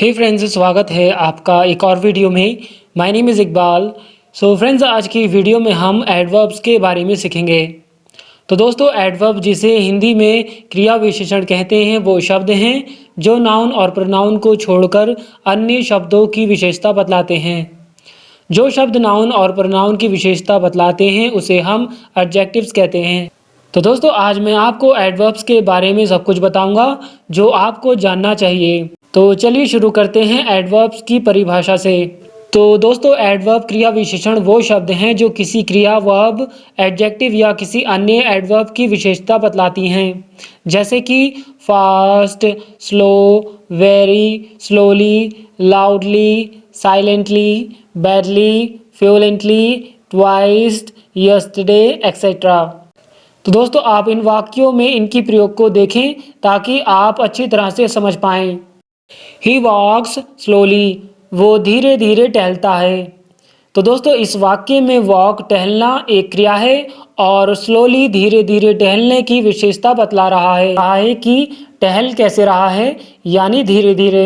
हे friends, स्वागत है आपका एक और वीडियो में। My name is Iqbal. So friends, आज की वीडियो में हम एडवर्ब्स के बारे में सीखेंगे। तो दोस्तों, एडवर्ब जिसे हिंदी में क्रिया विशेषण कहते हैं वो शब्द हैं जो नाउन और प्रोनाउन को छोड़कर अन्य शब्दों की विशेषता बतलाते हैं। जो शब्द नाउन और प्रोनाउन की विशेषता बतलाते हैं उसे हम एडजेक्टिव्स कहते हैं। तो दोस्तों, आज मैं आपको एडवर्ब्स के बारे में सब कुछ बताऊंगा जो आपको जानना चाहिए। तो चलिए शुरू करते हैं एडवर्ब्स की परिभाषा से। तो दोस्तों, एडवर्ब क्रिया विशेषण वो शब्द हैं जो किसी क्रिया, वर्ब, एडजेक्टिव या किसी अन्य एडवर्ब की विशेषता बतलाती हैं, जैसे कि fast, slow, very, slowly, loudly, silently, badly, fluently, twice, yesterday, etcetera. तो दोस्तों, आप इन वाक्यों में इनकी प्रयोग को देखें ताकि आप अच्छी तरह से समझ पाएं। ही वॉक्स स्लोली, वो धीरे धीरे टहलता है। तो दोस्तों, इस वाक्य में वॉक टहलना एक क्रिया है और स्लोली धीरे धीरे टहलने की विशेषता बतला रहा है कि टहल कैसे रहा है, यानी धीरे धीरे।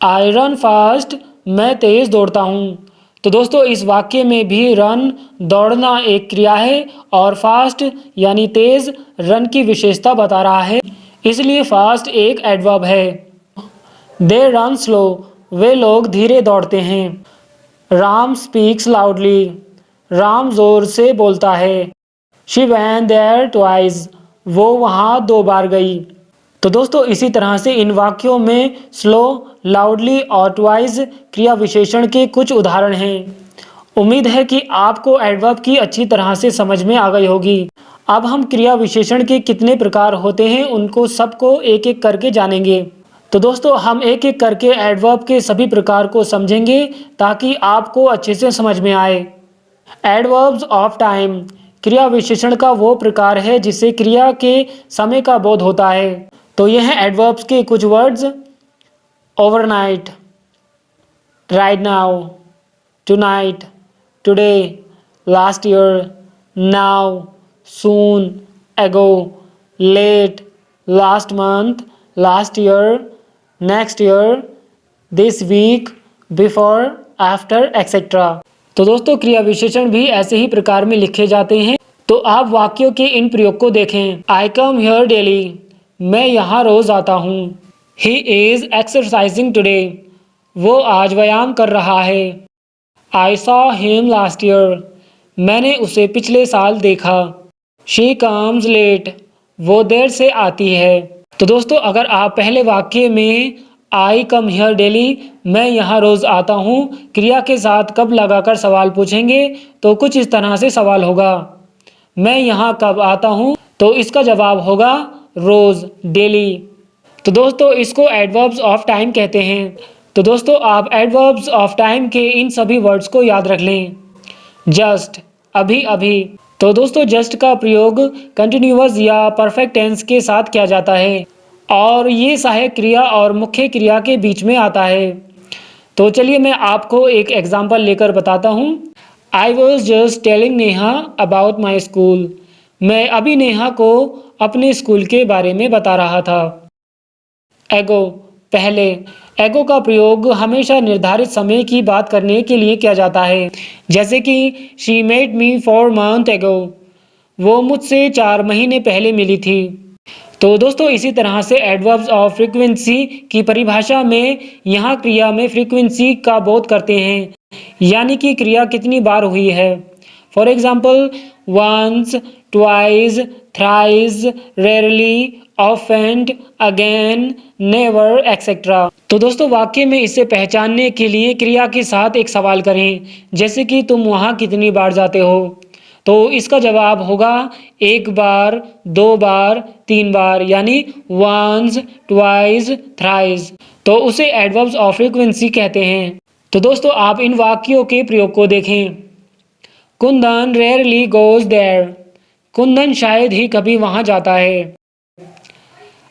आई रन फास्ट, मैं तेज दौड़ता हूँ। तो दोस्तों, इस वाक्य में भी रन दौड़ना एक क्रिया है और फास्ट यानी तेज रन की विशेषता बता रहा है, इसलिए फास्ट एक एडवर्ब है। दे रन स्लो, वे लोग धीरे दौड़ते हैं। राम स्पीक्स लाउडली, राम जोर से बोलता है। शी वैन देयर ट्वाइस, वो वहाँ 2 बार गई। तो दोस्तों, इसी तरह से इन वाक्यों में स्लो, लाउडली और ट्वाइस क्रिया विशेषण के कुछ उदाहरण हैं। उम्मीद है कि आपको एडवर्ब की अच्छी तरह से समझ में आ गई होगी। अब हम क्रिया विशेषण के कितने प्रकार होते हैं उनको सबको एक एक करके जानेंगे। तो दोस्तों, हम एक एक करके एडवर्ब के सभी प्रकार को समझेंगे ताकि आपको अच्छे से समझ में आए। एडवर्ब्स ऑफ टाइम, क्रिया विशेषण का वो प्रकार है जिससे क्रिया के समय का बोध होता है। तो यह है एडवर्ब्स के कुछ words: overnight, right now, tonight, today, last year, now, soon, ago, late, last month, last year, next year, this week, before, after, etcetera. तो दोस्तों, क्रिया विशेषण भी ऐसे ही प्रकार में लिखे जाते हैं। तो आप वाक्यों के इन प्रयोग को देखें। आई कम हियर डेली, मैं यहाँ रोज आता हूँ। ही इज एक्सरसाइजिंग टुडे, वो आज व्यायाम कर रहा है। I saw him last year, मैंने उसे पिछले साल देखा। शी कम्स लेट, वो देर से आती है। तो दोस्तों, अगर आप पहले वाक्य में आई कम हियर डेली, मैं यहाँ रोज आता हूँ, क्रिया के साथ कब लगाकर सवाल पूछेंगे तो कुछ इस तरह से सवाल होगा: मैं यहाँ कब आता हूँ? तो इसका जवाब होगा रोज, डेली। तो दोस्तों, इसको एडवर्ब्स ऑफ टाइम कहते हैं। तो दोस्तों, आप एडवर्ब्स ऑफ टाइम के इन सभी वर्ड्स को याद रख लें। जस्ट, अभी अभी। तो दोस्तों, जस्ट का प्रयोग कंटिन्यूअस या परफेक्ट टेंस के साथ किया जाता है और ये सहायक क्रिया और मुख्य क्रिया के बीच में आता है। तो चलिए मैं आपको एक एग्जाम्पल लेकर बताता हूँ। I was just telling Neha about my school, मैं अभी नेहा को अपने स्कूल के बारे में बता रहा था। एगो, पहले। एगो का प्रयोग हमेशा निर्धारित समय की बात करने के लिए किया जाता है, जैसे कि शी मेट मी 4 months एगो, वो मुझसे 4 महीने पहले मिली थी। तो दोस्तों, इसी तरह से एडवर्ब्स ऑफ फ्रीक्वेंसी की परिभाषा में यहाँ क्रिया में फ्रीक्वेंसी का बोध करते हैं, यानी कि क्रिया कितनी बार हुई है। For example, once, twice, thrice, rarely, ऑफेंड, अगेन, नेवर, एक्सेट्रा। तो दोस्तों, वाक्य में इसे पहचानने के लिए क्रिया के साथ एक सवाल करें, जैसे कि तुम वहाँ कितनी बार जाते हो? तो इसका जवाब होगा 1 बार, 2 बार, 3 बार, यानी वंस, ट्वाइस, थ्राइस। तो उसे एडवर्ब्स ऑफ फ्रीक्वेंसी कहते हैं। तो दोस्तों, आप इन वाक्यों के प्रयोग को देखें। Kundan rarely goes there, Kundan शायद ही कभी वहाँ जाता है।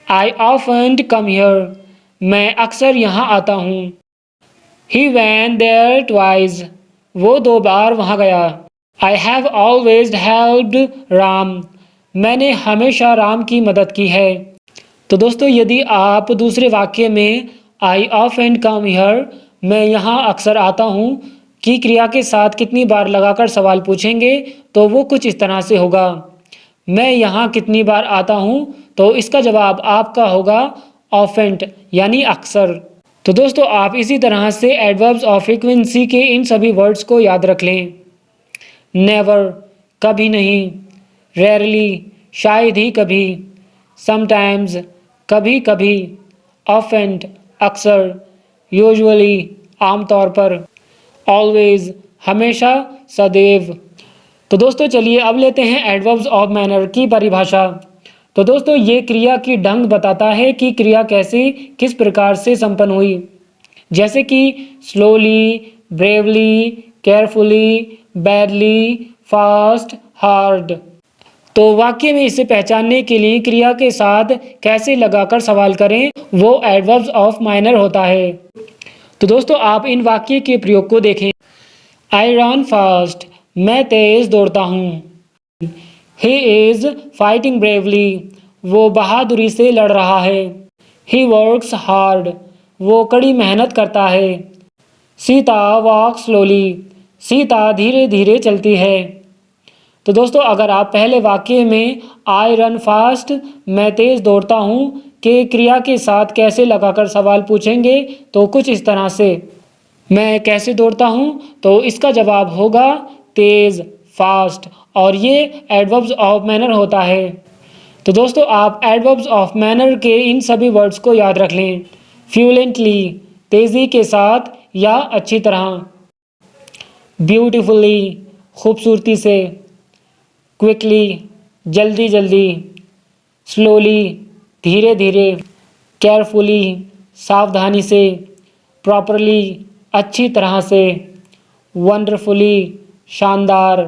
आई ऑफन कम हियर, मैं अक्सर यहाँ आता हूँ। ही वैन देयर ट्वाइस, वो 2 बार वहाँ गया। I have always helped Ram, मैंने हमेशा राम की मदद की है। तो दोस्तों, यदि आप दूसरे वाक्य में आई ऑफन कम हियर, मैं यहाँ अक्सर आता हूँ, की क्रिया के साथ कितनी बार लगाकर सवाल पूछेंगे तो वो कुछ इस तरह से होगा। मैं यहाँ कितनी बार आता हूँ, तो इसका जवाब आपका होगा ऑफेंट यानी अक्सर। तो दोस्तों आप इसी तरह से एडवर्ब्स ऑफ फ्रीक्वेंसी के इन सभी वर्ड्स को याद रख लें। नेवर कभी नहीं, रेयरली शायद ही कभी, समटाइम्स कभी कभी, ऑफेंट अक्सर, यूजुअली आमतौर पर, ऑलवेज हमेशा सदैव। तो दोस्तों चलिए अब लेते हैं एडवर्ब्स ऑफ मैनर की परिभाषा। तो दोस्तों ये क्रिया की ढंग बताता है कि क्रिया कैसे किस प्रकार से संपन्न हुई, जैसे कि slowly, bravely, carefully, badly, fast, hard. तो वाक्य में इसे पहचानने के लिए क्रिया के साथ कैसे लगाकर सवाल करें, वो एडवर्ब्स ऑफ माइनर होता है। तो दोस्तों आप इन वाक्य के प्रयोग को देखें। आई रन फास्ट, मैं तेज दौड़ता हूँ। ही इज़ फाइटिंग ब्रेवली, वो बहादुरी से लड़ रहा है। ही वर्क्स हार्ड, वो कड़ी मेहनत करता है। सीता वॉक स्लोली, सीता धीरे धीरे चलती है। तो दोस्तों अगर आप पहले वाक्य में आई रन फास्ट, मैं तेज दौड़ता हूँ के क्रिया के साथ कैसे लगाकर सवाल पूछेंगे तो कुछ इस तरह से। मैं कैसे दौड़ता हूँ, तो इसका जवाब होगा तेज, फास्ट, और ये एडवर्ब्स ऑफ मैनर होता है। तो दोस्तों आप एडवर्ब्स ऑफ मैनर के इन सभी वर्ड्स को याद रख लें। फ्लुएंटली तेज़ी के साथ या अच्छी तरह, ब्यूटीफुली खूबसूरती से, क्विकली जल्दी जल्दी, स्लोली धीरे धीरे, केयरफुली सावधानी से, प्रॉपरली अच्छी तरह से, वंडरफुली शानदार,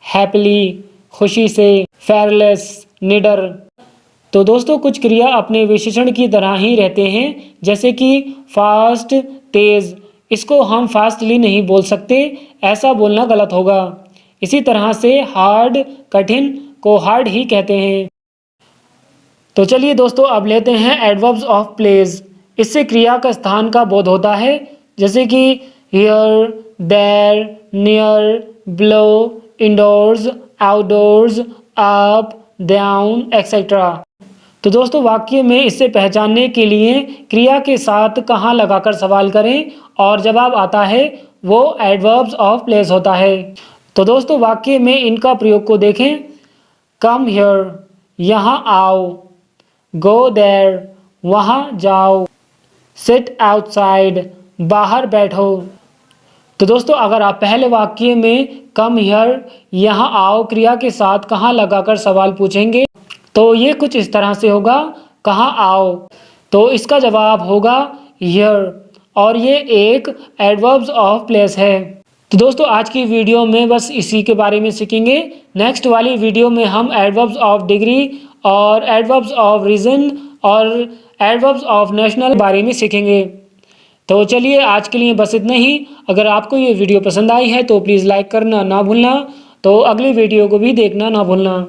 हैप्पीली खुशी से, फेयरलेस निडर। तो दोस्तों कुछ क्रिया अपने विशेषण की तरह ही रहते हैं, जैसे कि फास्ट तेज, इसको हम फास्टली नहीं बोल सकते, ऐसा बोलना गलत होगा। इसी तरह से हार्ड कठिन को हार्ड ही कहते हैं। तो चलिए दोस्तों अब लेते हैं एडवर्ब्स ऑफ प्लेस। इससे क्रिया का स्थान का बोध होता है, जैसे कि here, there, near, below, indoors, outdoors, up, down etcetera. तो दोस्तों वाक्य में इससे पहचानने के लिए क्रिया के साथ कहाँ लगाकर सवाल करें और जवाब आता है वो एडवर्ब्स ऑफ प्लेस होता है। तो दोस्तों वाक्य में इनका प्रयोग को देखें। कम हियर, यहाँ आओ। गो देयर, वहाँ जाओ। सिट आउटसाइड, बाहर बैठो। तो दोस्तों अगर आप पहले वाक्य में कम हियर, यहाँ आओ क्रिया के साथ कहाँ लगाकर सवाल पूछेंगे तो ये कुछ इस तरह से होगा, कहाँ आओ। तो इसका जवाब होगा हियर, और ये एक एडवर्ब्स ऑफ प्लेस है। तो दोस्तों आज की वीडियो में बस इसी के बारे में सीखेंगे। नेक्स्ट वाली वीडियो में हम एडवर्ब्स ऑफ डिग्री और एडवर्ब्स ऑफ रीजन और एडवर्ब्स ऑफ नेशनल बारे में सीखेंगे। तो चलिए आज के लिए बस इतना ही। अगर आपको ये वीडियो पसंद आई है तो प्लीज़ लाइक करना ना भूलना, तो अगली वीडियो को भी देखना ना भूलना।